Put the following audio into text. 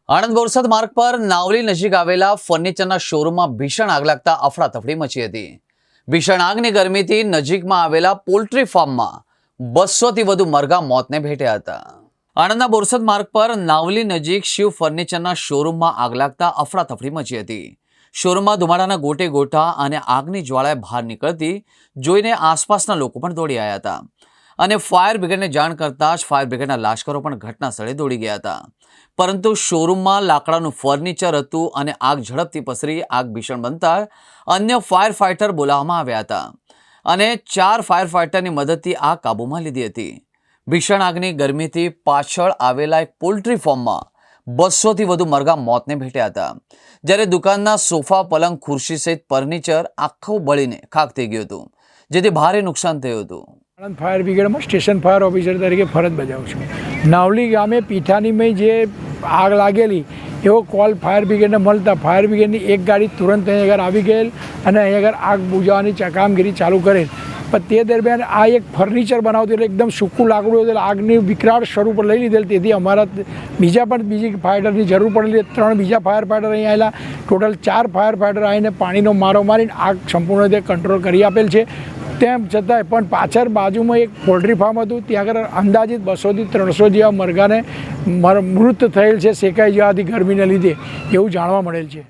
આણંદ બોરસદ માર્ગ પર નાવલી નજીક આવેલા ફર્નિચરના શોરૂમમાં ભીષણ આગ લાગતા અફડાતફડી મચી હતી। ભીષણ આગની ગરમીથી નજીકમાં આવેલા પોલ્ટ્રી ફાર્મમાં 200થી વધુ મરઘા મોતને ભેટ્યા હતા। આણંદના બોરસદ માર્ગ પર નાવલી નજીક શિવ ફર્નિચરના શોરૂમમાં આગ લાગતા અફડાતફડી મચી હતી। શોરૂમમાં ધુમાડાના ગોટે ગોટા અને આગની જ્વાળાએ બહાર નીકળતી જોઈને આસપાસના લોકો પણ દોડી આવ્યા હતા અને ફાયર બ્રિગેડને જાણ કરતા જ ફાયર બ્રિગેડના લાશ્કરો પણ ઘટના સ્થળે દોડી ગયા હતા। પરંતુ શોરૂમમાં લાકડાનું ફર્નિચર હતું અને આગ ઝડપથી પસરી આગ ભીષણ બનતા અન્ય ફાયર ફાઇટર બોલાવવામાં આવ્યા હતા અને 4 ફાયર ફાઇટરની મદદથી આગ કાબૂમાં લીધી હતી। ભીષણ આગની ગરમીથી પાછળ આવેલા એક પોલ્ટ્રી ફાર્મમાં 200થી વધુ મરઘા મોતને ભેટ્યા હતા, જ્યારે દુકાનના સોફા, પલંગ, ખુરશી સહિત ફર્નિચર આખું બળીને ખાખ થઈ ગયું હતું, જેથી ભારે નુકસાન થયું હતું। આણંદ ફાયર બ્રિગેડમાં સ્ટેશન ફાયર ઓફિસર તરીકે ફરજ બજાવું છું। નાવલી ગામે પીઠાનીમાં જે આગ લાગેલી એવો કોલ ફાયર બ્રિગેડને મળતા ફાયર બ્રિગેડની એક ગાડી તુરંત અહીં આગળ આવી ગયેલ અને અહીં આગળ આગ બુઝાવવાની કામગીરી ચાલુ કરેલ। પણ તે દરમિયાન આ એક ફર્નિચર બનાવતું એટલે એકદમ સૂકું લાકડું એટલે આગની વિકરાળ સ્વરૂપ લઈ લીધેલ, તેથી અમારા બીજી ફાયરની જરૂર પડેલી। 3 બીજા ફાયર ફાઈટર અહીં આવેલા, ટોટલ 4 ફાયર ફાઈટર આવીને પાણીનો મારો મારીને આગ સંપૂર્ણ રીતે કંટ્રોલ કરી આપેલ છે। તેમ છતાંય પણ પાછળ બાજુમાં એક પોલ્ટ્રી ફાર્મ હતું, ત્યાં આગળ અંદાજિત 200થી 300 જેવા મરઘાને મૃત થયેલ છે શેકાઈ જવાથી ગરમીને લીધે, એવું જાણવા મળેલ છે।